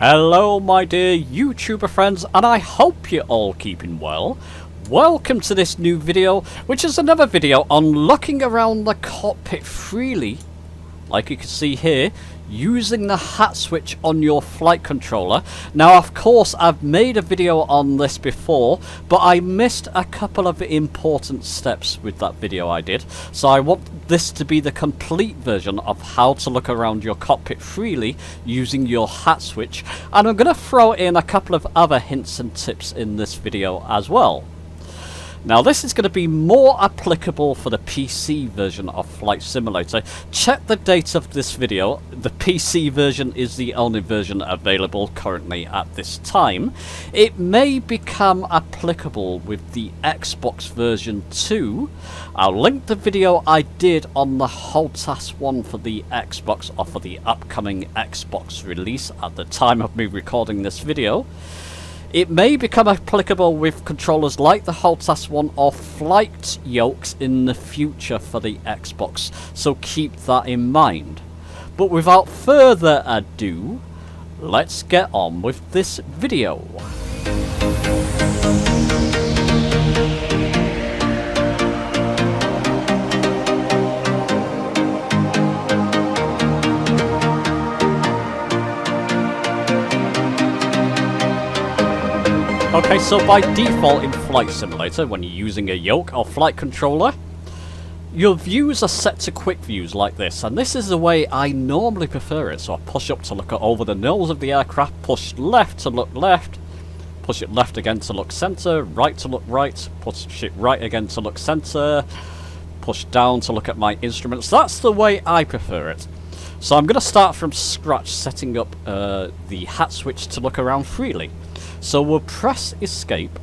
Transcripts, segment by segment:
Hello my dear YouTuber friends, and I hope you're all keeping well. Welcome to this new video, which is another video on looking around the cockpit freely, like you can see here, using the hat switch on your flight controller. Now of course I've made a video on this before, but I missed a couple of important steps with that video I did, so I want this to be the complete version of how to look around your cockpit freely using your hat switch, and I'm going to throw in a couple of other hints and tips in this video as well. Now this is going to be more applicable for the PC version of Flight Simulator. Check the date of this video. The PC version is the only version available currently at this time. It may become applicable with the Xbox version too. I'll link the video I did on the HOTAS one for the Xbox, or for the upcoming Xbox release at the time of me recording this video. It may become applicable with controllers like the HOTAS one or flight yokes in the future for the Xbox, so keep that in mind. But without further ado, let's get on with this video. Okay, so by default in Flight Simulator, when you're using a yoke or flight controller, your views are set to quick views like this, and this is the way I normally prefer it. So I push up to look over the nose of the aircraft, push left to look left, push it left again to look center, right to look right, push it right again to look center, push down to look at my instruments. That's the way I prefer it. So I'm going to start from scratch setting up the hat switch to look around freely. So we'll press escape.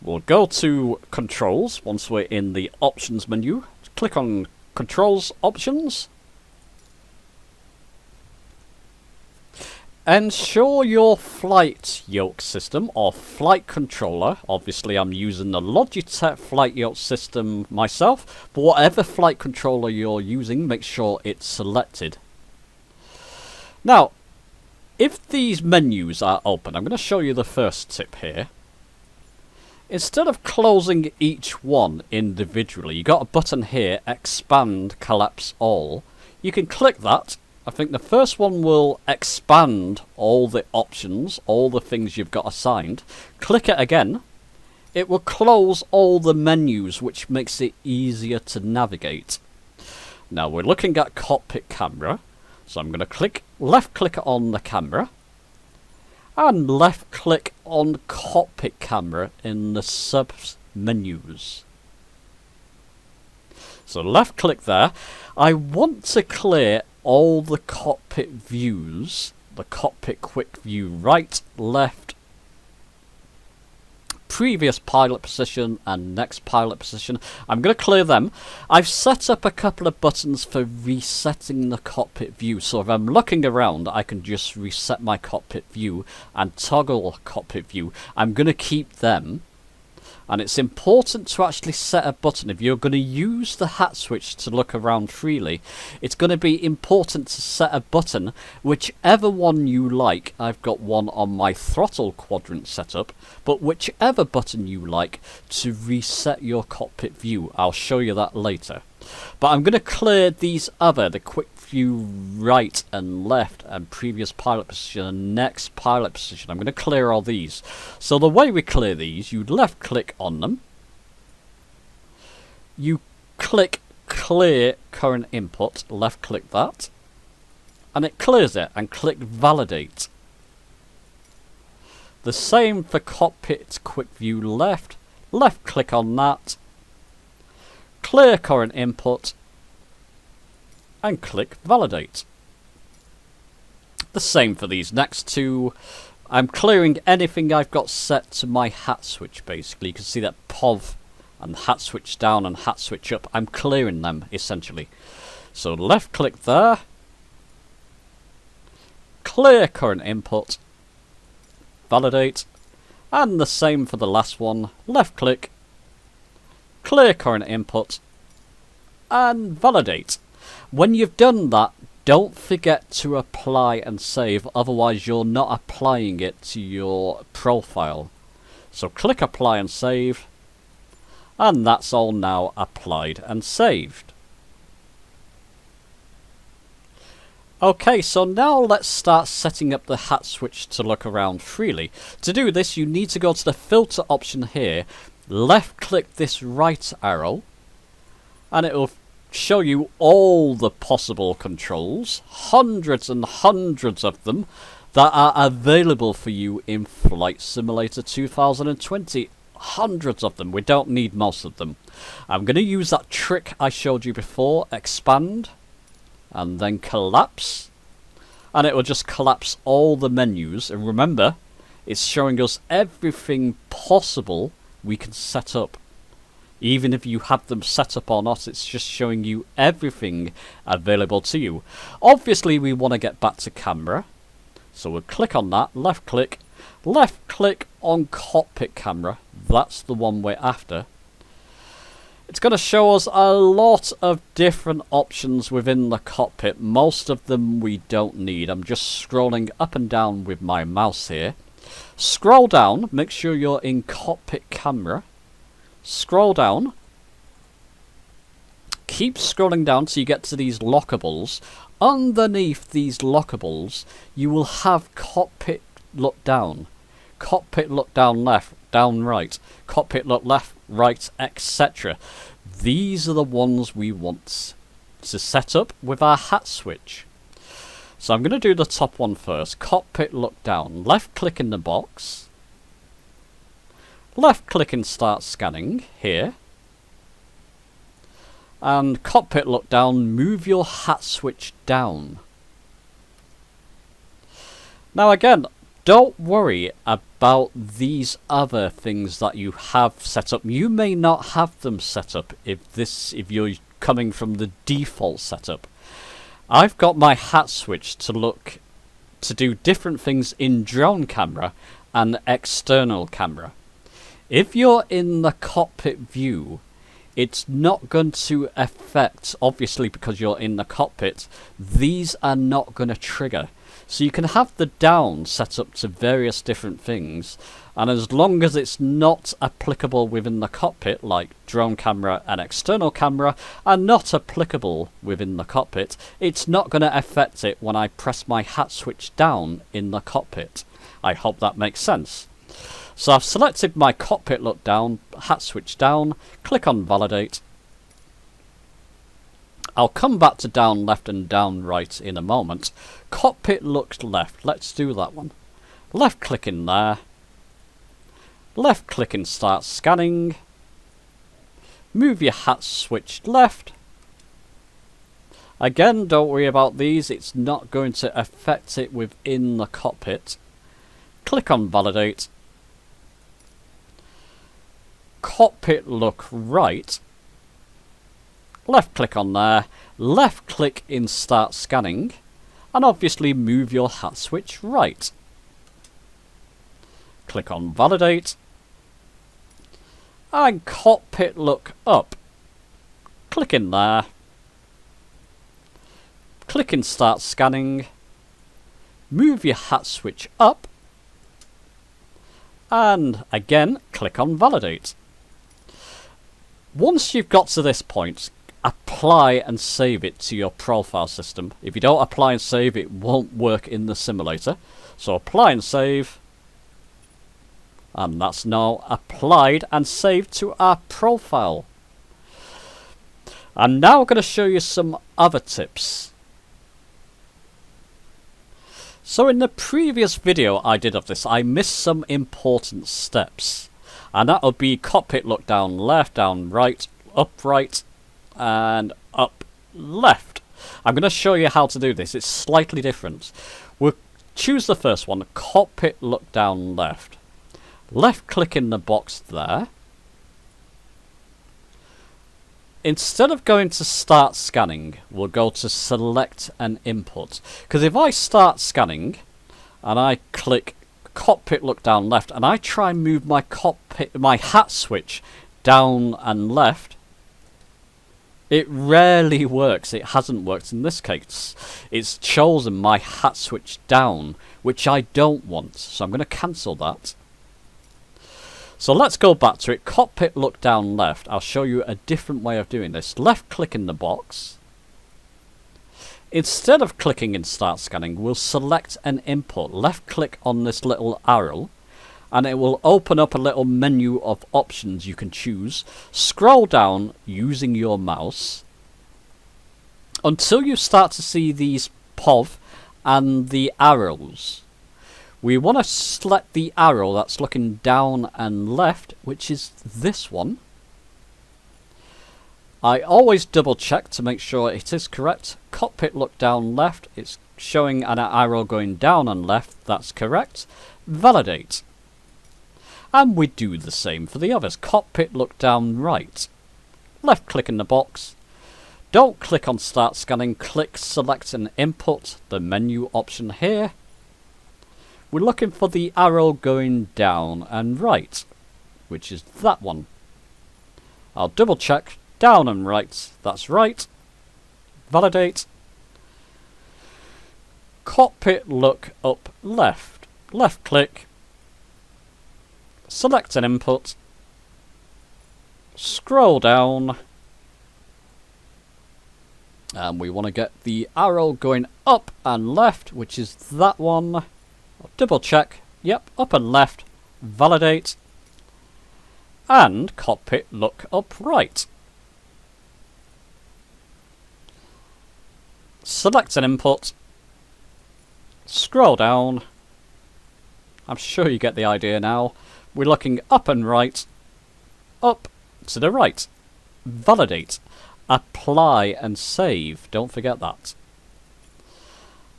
We'll go to controls once we're in the options menu. Click on controls options. Ensure your flight yoke system or flight controller. Obviously I'm using the Logitech flight yoke system myself, but whatever flight controller you're using, make sure it's selected. Now, if these menus are open, I'm going to show you the first tip here. Instead of closing each one individually, you got a button here, expand, collapse all. You can click that. I think the first one will expand all the options, all the things you've got assigned. Click it again. It will close all the menus, which makes it easier to navigate. Now we're looking at cockpit camera. So I'm going to left click on the camera and left click on cockpit camera in the sub menus. So left click there. I want to clear all the cockpit views, the cockpit quick view, right, left, previous pilot position and next pilot position. I'm going to clear them. I've set up a couple of buttons for resetting the cockpit view, so if I'm looking around I can just reset my cockpit view and toggle cockpit view. I'm going to keep them, and it's important to actually set a button. If you're going to use the hat switch to look around freely, it's going to be important to set a button, whichever one you like. I've got one on my throttle quadrant set up, but whichever button you like to reset your cockpit view. I'll show you that later. But I'm going to clear these the quick view right and left and previous pilot position and next pilot position. I'm going to clear all these. So the way we clear these, you left click on them, you click clear current input, left click that, and it clears it, and click validate. The same for cockpit quick view left click on that, clear current input, and click validate. The same for these next two. I'm clearing anything I've got set to my hat switch basically. You can see that POV and hat switch down and hat switch up. I'm clearing them essentially. So left click there, clear current input, validate, and the same for the last one. Left click, clear current input, and validate. When you've done that, don't forget to apply and save, otherwise you're not applying it to your profile. So click apply and save, and that's all now applied and saved. Okay, so now let's start setting up the hat switch to look around freely. To do this, you need to go to the filter option here, left click this right arrow, and it will show you all the possible controls, hundreds and hundreds of them, that are available for you in Flight Simulator 2020. Hundreds of them. We don't need most of them. I'm going to use that trick I showed you before, expand, and then collapse, and it will just collapse all the menus. And remember, it's showing us everything possible we can set up. Even if you have them set up or not, it's just showing you everything available to you. Obviously, we want to get back to camera, so we'll click on that, left click on cockpit camera. That's the one we're after. It's going to show us a lot of different options within the cockpit. Most of them we don't need. I'm just scrolling up and down with my mouse here. Scroll down, make sure you're in cockpit camera. Scroll down. Keep scrolling down till you get to these lockables. Underneath these lockables, you will have cockpit look down. Cockpit look down left, down right. Cockpit look left, right, etc. These are the ones we want to set up with our hat switch. So I'm going to do the top one first. Cockpit look down. Left click in the box. Left click and start scanning here. And cockpit look down, move your hat switch down. Now again, don't worry about these other things that you have set up. You may not have them set up if you're coming from the default setup. I've got my hat switch to do different things in drone camera and external camera. If you're in the cockpit view, it's not going to affect, obviously because you're in the cockpit, these are not going to trigger. So you can have the down set up to various different things, and as long as it's not applicable within the cockpit, like drone camera and external camera are not applicable within the cockpit, it's not going to affect it when I press my hat switch down in the cockpit. I hope that makes sense. So I've selected my cockpit look down, hat switch down, click on validate. I'll come back to down left and down right in a moment. Cockpit look left, let's do that one. Left click in there. Left click and start scanning. Move your hat switch left. Again, don't worry about these, it's not going to affect it within the cockpit. Click on validate. Cockpit look right. Left click on there, left click in start scanning, and obviously move your hat switch right. Click on validate, and cockpit look up. Click in there, click in start scanning, move your hat switch up, and again click on validate. Once you've got to this point, apply and save it to your profile system. If you don't apply and save, it won't work in the simulator. So apply and save. And that's now applied and saved to our profile. I'm now going to show you some other tips. So in the previous video I did of this, I missed some important steps. And that would be cockpit look down left, down right, up right, and up left. I'm going to show you how to do this. It's slightly different. We'll choose the first one, cockpit look down left. Left click in the box there. Instead of going to start scanning, we'll go to select an input. Because if I start scanning and I click cockpit look down left and I try and move my hat switch down and left, It rarely works. It hasn't worked in this case. It's chosen my hat switch down, which I don't want. So I'm going to cancel that. So let's go back to it. Cockpit look down left. I'll show you a different way of doing this. Left click in the box. Instead of clicking in start scanning, we'll select an input. Left click on this little arrow, and it will open up a little menu of options you can choose. Scroll down using your mouse until you start to see these POV and the arrows. We want to select the arrow that's looking down and left, which is this one. I always double check to make sure it is correct. Cockpit look down left, it's showing an arrow going down and left, that's correct. Validate. And we do the same for the others. Cockpit look down right. Left click in the box. Don't click on start scanning, click select an input, the menu option here. We're looking for the arrow going down and right, which is that one. I'll double check, down and right, that's right. Validate. Cockpit look up left. Left click. Select an input. Scroll down. And we want to get the arrow going up and left, which is that one. I'll double check. Yep, up and left. Validate. And cockpit look up right. Select an input. Scroll down. I'm sure you get the idea now. We're looking up and right. Up to the right. Validate. Apply and save. Don't forget that.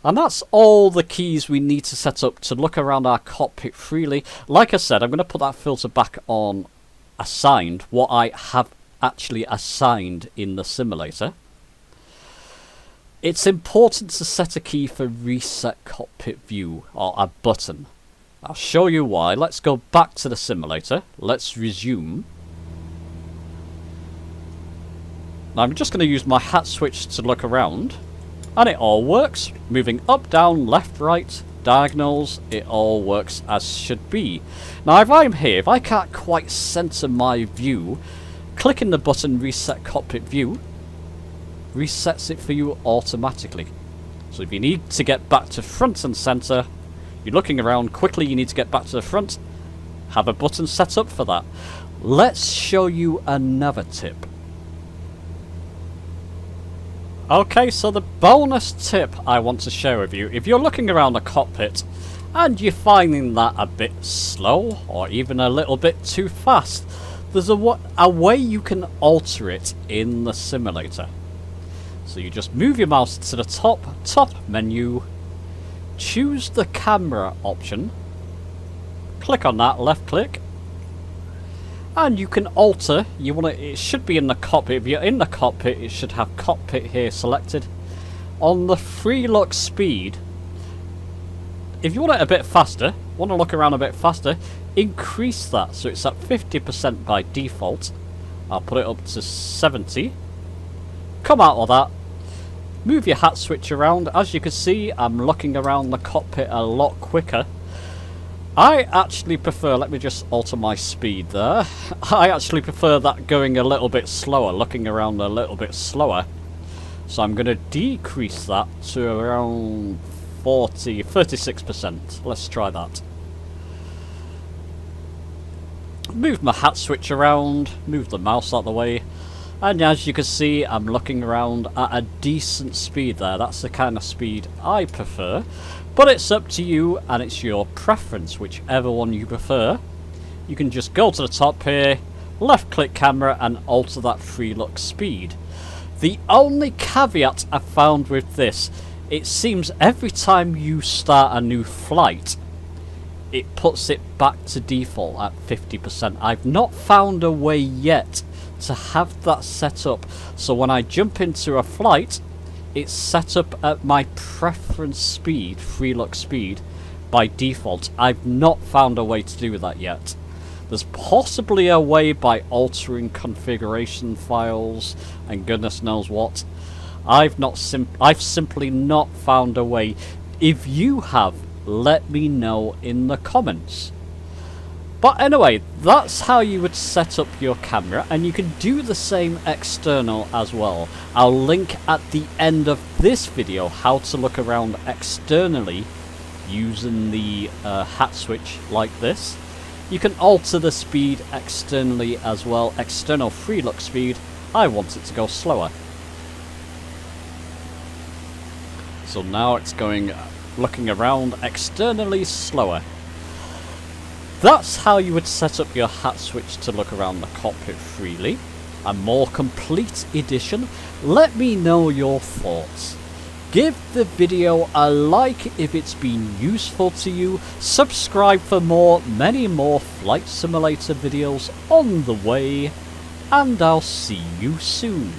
And that's all the keys we need to set up to look around our cockpit freely. Like I said, I'm going to put that filter back on assigned, what I have actually assigned in the simulator. It's important to set a key for reset cockpit view, or a button. I'll show you why. Let's go back to the simulator. Let's resume. Now I'm just going to use my hat switch to look around. And it all works. Moving up, down, left, right, diagonals, it all works as should be. Now if I'm here, if I can't quite center my view, clicking the button reset cockpit view resets it for you automatically. So if you need to get back to front and center, you're looking around quickly, you need to get back to the front, have a button set up for that. Let's show you another tip. Okay, so the bonus tip I want to share with you, if you're looking around the cockpit and you're finding that a bit slow or even a little bit too fast, there's a way you can alter it in the simulator. So you just move your mouse to the top menu, choose the camera option, click on that, left click, and you can alter. It should be in the cockpit. If you're in the cockpit, it should have cockpit here selected. On the free look speed, if you want it a bit faster, want to look around a bit faster, increase that so it's at 50% by default. I'll put it up to 70. Come out of that. Move your hat switch around. As you can see, I'm looking around the cockpit a lot quicker. I actually prefer, let me just alter my speed there. I actually prefer that going a little bit slower, looking around a little bit slower. So I'm going to decrease that to around 36%. Let's try that. Move my hat switch around, move the mouse out of the way. And as you can see, I'm looking around at a decent speed there. That's the kind of speed I prefer. But it's up to you, and it's your preference, whichever one you prefer. You can just go to the top here, left click camera, and alter that free look speed. The only caveat I found with this, it seems every time you start a new flight, it puts it back to default at 50%. I've not found a way yet to have that set up, so when I jump into a flight, it's set up at my preference speed, free look speed, by default. I've not found a way to do that yet. There's possibly a way by altering configuration files and goodness knows what. I've simply not found a way. If you have, let me know in the comments. But anyway, that's how you would set up your camera, and you can do the same external as well. I'll link at the end of this video how to look around externally using the hat switch like this. You can alter the speed externally as well. External free look speed, I want it to go slower. So now it's going looking around externally slower. That's how you would set up your hat switch to look around the cockpit freely. A more complete edition. Let me know your thoughts. Give the video a like if it's been useful to you. Subscribe for many more Flight Simulator videos on the way. And I'll see you soon.